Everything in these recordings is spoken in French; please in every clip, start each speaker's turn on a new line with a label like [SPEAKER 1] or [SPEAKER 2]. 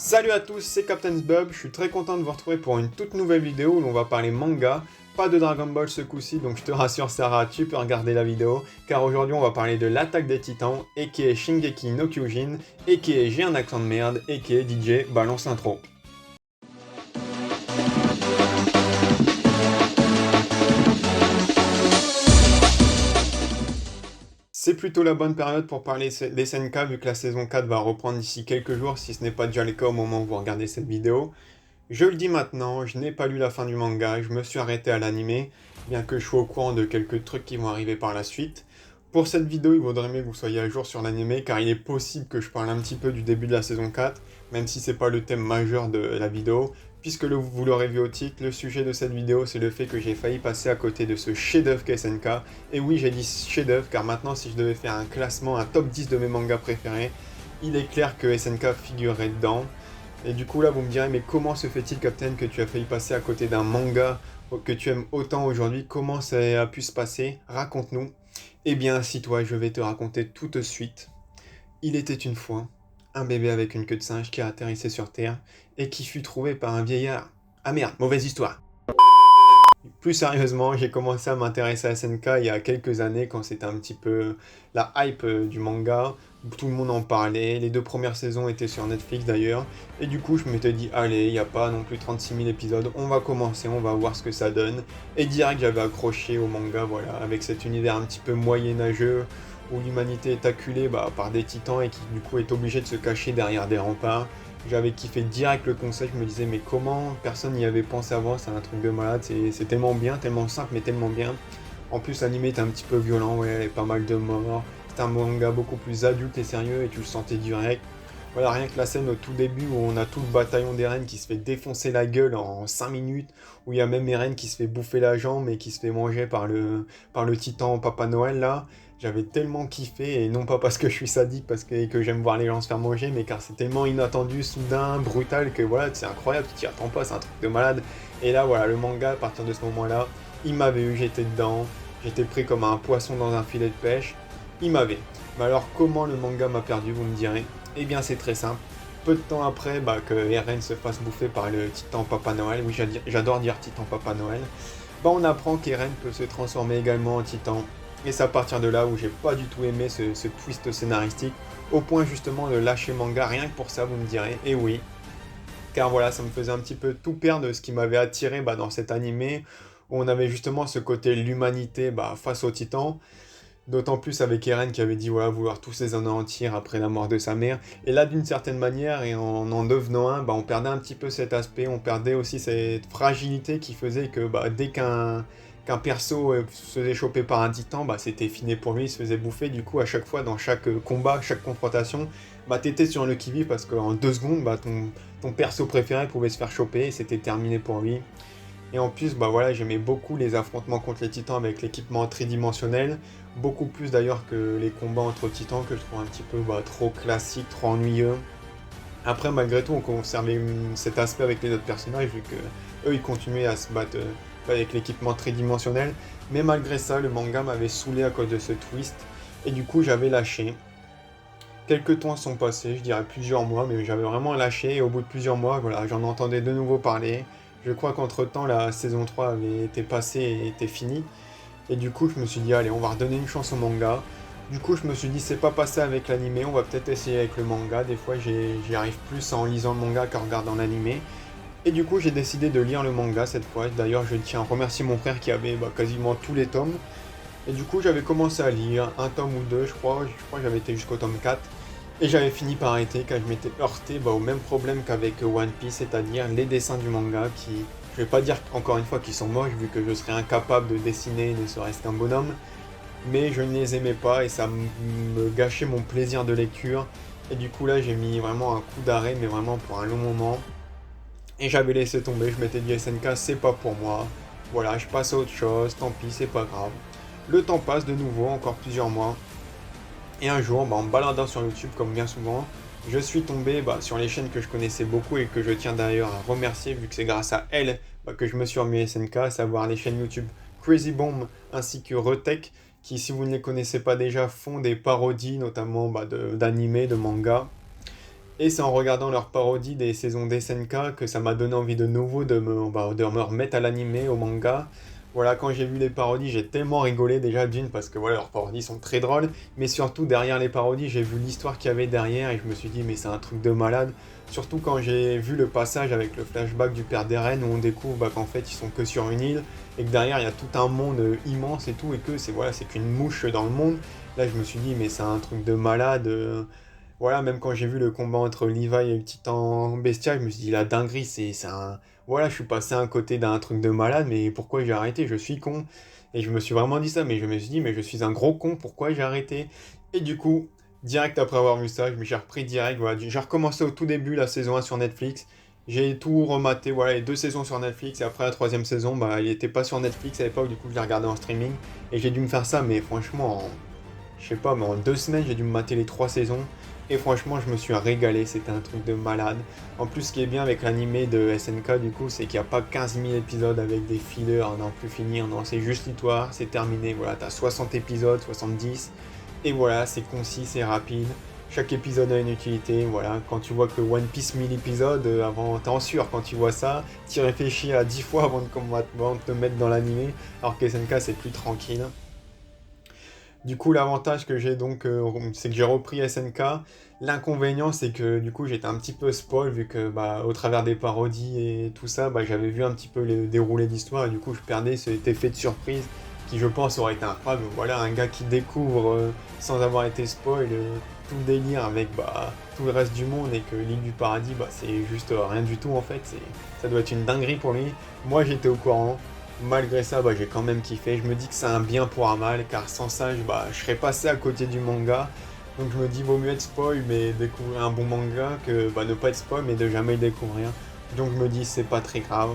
[SPEAKER 1] Salut à tous, c'est Captain Bub, je suis très content de vous retrouver pour une toute nouvelle vidéo où l'on va parler manga. Pas de Dragon Ball ce coup-ci, donc je te rassure Sarah, tu peux regarder la vidéo, car aujourd'hui on va parler de l'attaque des titans, aka Shingeki no Kyojin, aka J'ai un accent de merde, aka DJ balance l'intro. C'est plutôt la bonne période pour parler des SNK vu que la saison 4 va reprendre d'ici quelques jours, si ce n'est pas déjà le cas au moment où vous regardez cette vidéo. Je le dis maintenant, je n'ai pas lu la fin du manga, je me suis arrêté à l'animé, bien que je sois au courant de quelques trucs qui vont arriver par la suite. Pour cette vidéo, il vaudrait mieux que vous soyez à jour sur l'animé, car il est possible que je parle un petit peu du début de la saison 4, même si c'est pas le thème majeur de la vidéo, puisque vous l'aurez vu au titre, le sujet de cette vidéo c'est le fait que j'ai failli passer à côté de ce chef-d'œuvre qu'est SNK. Et oui, j'ai dit chef-d'œuvre, car maintenant si je devais faire un classement, un top 10 de mes mangas préférés, il est clair que SNK figurerait dedans. Et du coup là vous me direz mais comment se fait-il Captain que tu as failli passer à côté d'un manga que tu aimes autant aujourd'hui? Comment ça a pu se passer? Raconte-nous. Eh bien assis-toi, je vais te raconter tout de suite. Il était une fois un bébé avec une queue de singe qui atterrissait sur Terre et qui fut trouvé par un vieillard. Ah merde, mauvaise histoire. Plus sérieusement, j'ai commencé à m'intéresser à SNK il y a quelques années quand c'était un petit peu la hype du manga. Tout le monde en parlait, les deux premières saisons étaient sur Netflix d'ailleurs. Et du coup, je m'étais dit, allez, il n'y a pas non plus 36 000 épisodes, on va commencer, on va voir ce que ça donne. Et direct, j'avais accroché au manga, voilà, avec cet univers un petit peu moyenâgeux où l'humanité est acculée par des titans et qui du coup est obligée de se cacher derrière des remparts. J'avais kiffé direct le concept, je me disais mais comment personne n'y avait pensé avant, c'est un truc de malade, c'est tellement bien, tellement simple mais tellement bien. En plus l'anime était un petit peu violent, ouais, il y avait pas mal de morts, c'était un manga beaucoup plus adulte et sérieux et tu le sentais direct. Voilà, rien que la scène au tout début où on a tout le bataillon d'Eren qui se fait défoncer la gueule en 5 minutes, où il y a même Eren qui se fait bouffer la jambe et qui se fait manger par le titan Papa Noël là. J'avais tellement kiffé, et non pas parce que je suis sadique, parce que j'aime voir les gens se faire manger, mais car c'est tellement inattendu, soudain, brutal, que voilà, c'est incroyable, tu t'y attends pas, c'est un truc de malade. Et là, voilà, le manga, à partir de ce moment-là, il m'avait eu, j'étais dedans, j'étais pris comme un poisson dans un filet de pêche, il m'avait. Mais alors, comment le manga m'a perdu, vous me direz? Eh bien, c'est très simple. Peu de temps après que Eren se fasse bouffer par le titan Papa Noël, oui, j'adore dire titan Papa Noël, on apprend qu'Eren peut se transformer également en titan. Et c'est à partir de là où j'ai pas du tout aimé ce twist scénaristique, au point justement de lâcher manga, rien que pour ça, vous me direz. Et oui, car voilà, ça me faisait un petit peu tout perdre de ce qui m'avait attiré dans cet animé, où on avait justement ce côté l'humanité face aux titans. D'autant plus avec Eren qui avait dit voilà, vouloir tous les anéantir après la mort de sa mère. Et là, d'une certaine manière, et en devenant un, on perdait un petit peu cet aspect, on perdait aussi cette fragilité qui faisait que dès qu'un perso se faisait choper par un titan, c'était fini pour lui, il se faisait bouffer. Du coup, à chaque fois, dans chaque combat, chaque confrontation, t'étais sur le qui-vive parce qu'en 2 secondes, ton perso préféré pouvait se faire choper et c'était terminé pour lui. Et en plus, voilà, j'aimais beaucoup les affrontements contre les titans avec l'équipement tridimensionnel, beaucoup plus d'ailleurs que les combats entre titans que je trouve un petit peu trop classique, trop ennuyeux. Après, malgré tout, on conservait cet aspect avec les autres personnages, vu que eux, ils continuaient à se battre avec l'équipement tridimensionnel. Mais malgré ça, le manga m'avait saoulé à cause de ce twist, et du coup, j'avais lâché. Quelques temps sont passés, je dirais plusieurs mois, mais j'avais vraiment lâché, et au bout de plusieurs mois, voilà, j'en entendais de nouveau parler. Je crois qu'entre-temps, la saison 3 avait été passée et était finie. Et du coup, je me suis dit, allez, on va redonner une chance au manga. Du coup, je me suis dit, c'est pas passé avec l'animé, on va peut-être essayer avec le manga. Des fois, j'y arrive plus en lisant le manga qu'en regardant l'animé. Et du coup, j'ai décidé de lire le manga cette fois. D'ailleurs, je tiens à remercier mon frère qui avait quasiment tous les tomes. Et du coup, j'avais commencé à lire un tome ou deux, je crois. Je crois que j'avais été jusqu'au tome 4. Et j'avais fini par arrêter car je m'étais heurté au même problème qu'avec One Piece, c'est-à-dire les dessins du manga qui, je vais pas dire encore une fois qu'ils sont moches vu que je serais incapable de dessiner ne serait-ce qu'un bonhomme, mais je ne les aimais pas et ça me gâchait mon plaisir de lecture. Et du coup là j'ai mis vraiment un coup d'arrêt, mais vraiment pour un long moment. Et j'avais laissé tomber, je m'étais dit SNK c'est pas pour moi. Voilà, je passe à autre chose, tant pis, c'est pas grave. Le temps passe de nouveau, encore plusieurs mois. Et un jour, en me baladant sur YouTube, comme bien souvent, je suis tombé sur les chaînes que je connaissais beaucoup et que je tiens d'ailleurs à remercier, vu que c'est grâce à elles que je me suis remis à SNK, à savoir les chaînes YouTube Crazy Bomb ainsi que Retech, qui, si vous ne les connaissez pas déjà, font des parodies, notamment d'animés, de mangas. Et c'est en regardant leurs parodies des saisons d'SNK que ça m'a donné envie de nouveau de me remettre à l'animé, au manga. Voilà, quand j'ai vu les parodies, j'ai tellement rigolé déjà d'une parce que voilà, leurs parodies sont très drôles, mais surtout derrière les parodies, j'ai vu l'histoire qu'il y avait derrière et je me suis dit mais c'est un truc de malade. Surtout quand j'ai vu le passage avec le flashback du père d'Eren où on découvre qu'en fait ils sont que sur une île et que derrière il y a tout un monde immense et tout et que c'est voilà, c'est qu'une mouche dans le monde. Là je me suis dit mais c'est un truc de malade. Voilà, même quand j'ai vu le combat entre Levi et le Titan Bestia, je me suis dit la dinguerie, c'est un. Voilà, je suis passé à un côté d'un truc de malade, mais pourquoi j'ai arrêté? Je suis con. Et je me suis vraiment dit ça, mais je me suis dit, mais je suis un gros con, pourquoi j'ai arrêté? Et du coup, direct après avoir vu ça, je me suis repris direct. Voilà, j'ai recommencé au tout début la saison 1 sur Netflix. J'ai tout rematé, voilà, les deux saisons sur Netflix. Et après la troisième saison, bah, il était pas sur Netflix à l'époque, du coup, je l'ai regardé en streaming. Et j'ai dû me faire ça, mais franchement, je sais pas, mais en 2 semaines, j'ai dû me mater les trois saisons. Et franchement, je me suis régalé, c'était un truc de malade. En plus, ce qui est bien avec l'animé de SNK, du coup, c'est qu'il n'y a pas 15 000 épisodes avec des fillers à n'en plus finir. Non, c'est juste l'histoire, c'est terminé. Voilà, t'as 60 épisodes, 70. Et voilà, c'est concis, c'est rapide. Chaque épisode a une utilité. Voilà, quand tu vois que One Piece 1000 épisodes, avant, t'es en sûr quand tu vois ça. Tu réfléchis à 10 fois avant de te mettre dans l'animé. Alors que SNK, c'est plus tranquille. Du coup, l'avantage que j'ai donc, c'est que j'ai repris SNK. L'inconvénient, c'est que du coup, j'étais un petit peu spoil, vu que bah, au travers des parodies et tout ça, bah, j'avais vu un petit peu le déroulé d'histoire, et du coup, je perdais cet effet de surprise qui, je pense, aurait été incroyable. Voilà, un gars qui découvre, sans avoir été spoil, tout le délire avec bah, tout le reste du monde, et que l'île du paradis, bah, c'est juste rien du tout en fait. Ça doit être une dinguerie pour lui. Moi, j'étais au courant. Malgré ça, bah, j'ai quand même kiffé. Je me dis que c'est un bien pour un mal, car sans ça, je serais passé à côté du manga. Donc je me dis, vaut mieux être spoil, mais découvrir un bon manga, que bah, ne pas être spoil, mais de jamais le découvrir. Donc je me dis, c'est pas très grave.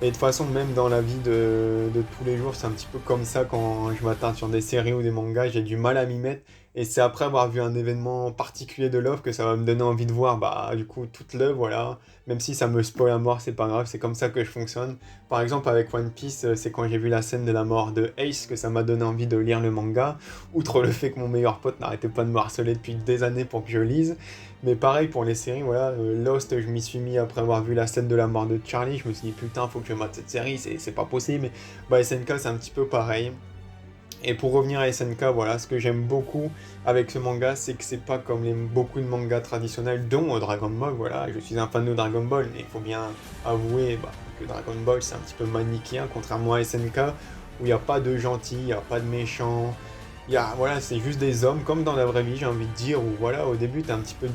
[SPEAKER 1] Et de toute façon, même dans la vie de tous les jours, c'est un petit peu comme ça quand je m'attarde sur des séries ou des mangas, j'ai du mal à m'y mettre. Et c'est après avoir vu un événement particulier de l'œuvre que ça va me donner envie de voir, bah, du coup, toute l'œuvre, voilà. Même si ça me spoil à mort, c'est pas grave, c'est comme ça que je fonctionne. Par exemple, avec One Piece, c'est quand j'ai vu la scène de la mort de Ace que ça m'a donné envie de lire le manga. Outre le fait que mon meilleur pote n'arrêtait pas de me harceler depuis des années pour que je lise. Mais pareil pour les séries, voilà, Lost, je m'y suis mis après avoir vu la scène de la mort de Charlie. Je me suis dit, putain, faut que je mate cette série, c'est pas possible. Mais bah, SNK, c'est un petit peu pareil. Et pour revenir à SNK, voilà, ce que j'aime beaucoup avec ce manga, c'est que c'est pas comme beaucoup de mangas traditionnels, dont Dragon Ball, voilà. Je suis un fan de Dragon Ball, mais il faut bien avouer bah, que Dragon Ball, c'est un petit peu manichéen, contrairement à SNK, où il n'y a pas de gentils, il n'y a pas de méchants. Voilà, c'est juste des hommes, comme dans la vraie vie, j'ai envie de dire, où voilà, au début, t'es un petit peu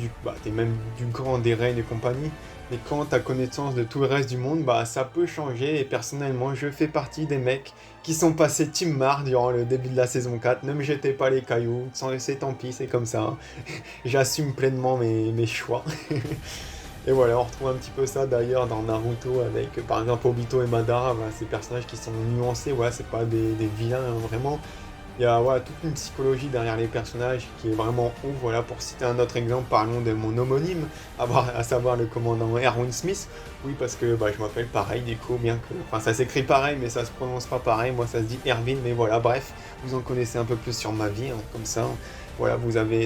[SPEAKER 1] t'es même du grand des reines et compagnie, mais quand t'as connaissance de tout le reste du monde, bah, ça peut changer, et personnellement, je fais partie des mecs qui sont passés Team Mar durant le début de la saison 4, ne me jetez pas les cailloux, c'est tant pis, c'est comme ça, j'assume pleinement mes choix. Et voilà, on retrouve un petit peu ça d'ailleurs dans Naruto avec par exemple Obito et Madara, voilà, ces personnages qui sont nuancés, voilà, c'est pas des vilains hein, vraiment. Il y a voilà, toute une psychologie derrière les personnages qui est vraiment ouf. Voilà, pour citer un autre exemple, parlons de mon homonyme, à savoir le commandant Erwin Smith. Oui, parce que bah, je m'appelle pareil, du coup, bien que. Enfin, ça s'écrit pareil, mais ça se prononce pas pareil. Moi, ça se dit Erwin, mais voilà, bref, vous en connaissez un peu plus sur ma vie, hein, comme ça. Voilà,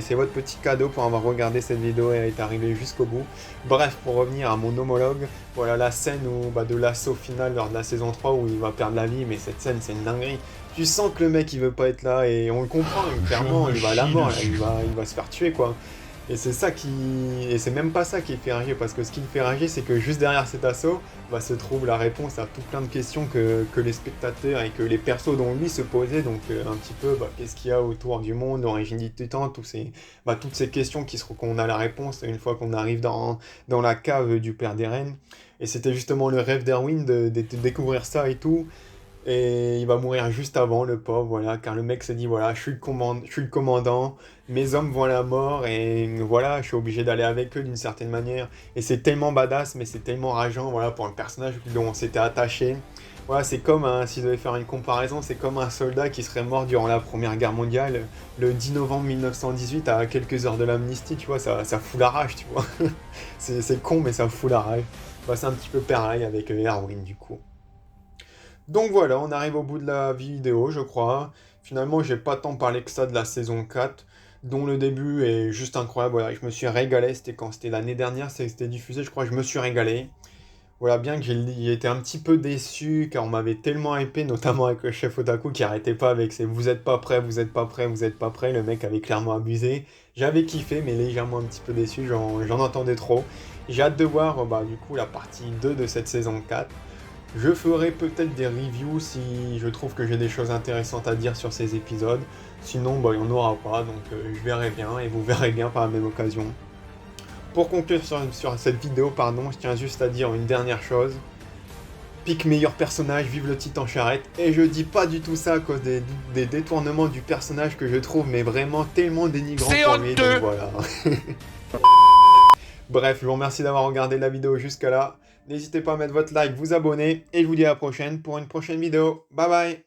[SPEAKER 1] c'est votre petit cadeau pour avoir regardé cette vidéo et être arrivé jusqu'au bout. Bref, pour revenir à mon homologue, voilà la scène bah, de l'assaut final lors de la saison 3 où il va perdre la vie, mais cette scène, c'est une dinguerie. Tu sens que le mec il veut pas être là et on le comprend,
[SPEAKER 2] J'en
[SPEAKER 1] clairement,
[SPEAKER 2] me
[SPEAKER 1] il va à la
[SPEAKER 2] chie
[SPEAKER 1] mort, là,
[SPEAKER 2] dessus.
[SPEAKER 1] il va se faire tuer quoi. Et c'est ça qui. Et c'est même pas ça qui fait rager, parce que ce qui me fait rager, c'est que juste derrière cet assaut, bah, se trouve la réponse à tout plein de questions que les spectateurs et que les persos dont lui se posaient, donc un petit peu, bah, qu'est-ce qu'il y a autour du monde, l'origine du titan, toutes ces questions qu'on a la réponse une fois qu'on arrive dans la cave du père d'Eren. Et c'était justement le rêve d'Erwin de découvrir ça et tout. Et il va mourir juste avant, le pauvre, voilà, car le mec se dit, voilà, je suis le commandant, mes hommes vont à la mort, et voilà, je suis obligé d'aller avec eux d'une certaine manière. Et c'est tellement badass, mais c'est tellement rageant, voilà, pour un personnage dont on s'était attaché. Voilà, c'est comme, si je devais faire une comparaison, c'est comme un soldat qui serait mort durant la Première Guerre mondiale, le 10 novembre 1918, à quelques heures de l'amnistie, tu vois, ça fout la rage, tu vois. C'est con, mais ça fout la rage. Bah, c'est un petit peu pareil avec Erwin, du coup. Donc voilà, on arrive au bout de la vidéo, je crois. Finalement, j'ai pas tant parlé que ça de la saison 4. dont le début est juste incroyable. Voilà, je me suis régalé. C'était quand? C'était l'année dernière, c'était diffusé, je crois. Je me suis régalé. Voilà, bien que j'ai été un petit peu déçu car on m'avait tellement hypé, notamment avec le chef Otaku qui arrêtait pas avec ses vous êtes pas prêt, vous êtes pas prêt, vous êtes pas prêt. Le mec avait clairement abusé. J'avais kiffé, mais légèrement un petit peu déçu, j'en entendais trop. J'ai hâte de voir bah, du coup la partie 2 de cette saison 4. Je ferai peut-être des reviews si je trouve que j'ai des choses intéressantes à dire sur ces épisodes. Sinon, bah, il n'y en aura pas, donc je verrai bien et vous verrez bien par la même occasion. Pour conclure sur cette vidéo, pardon, je tiens juste à dire une dernière chose. Pique meilleur personnage, vive le titan charrette. Et je dis pas du tout ça à cause des détournements du personnage que je trouve mais vraiment tellement dénigrant pour lui. Donc voilà. Bref, je vous remercie d'avoir regardé la vidéo jusqu'à là. N'hésitez pas à mettre votre like, vous abonner. Et je vous dis à la prochaine pour une prochaine vidéo. Bye bye.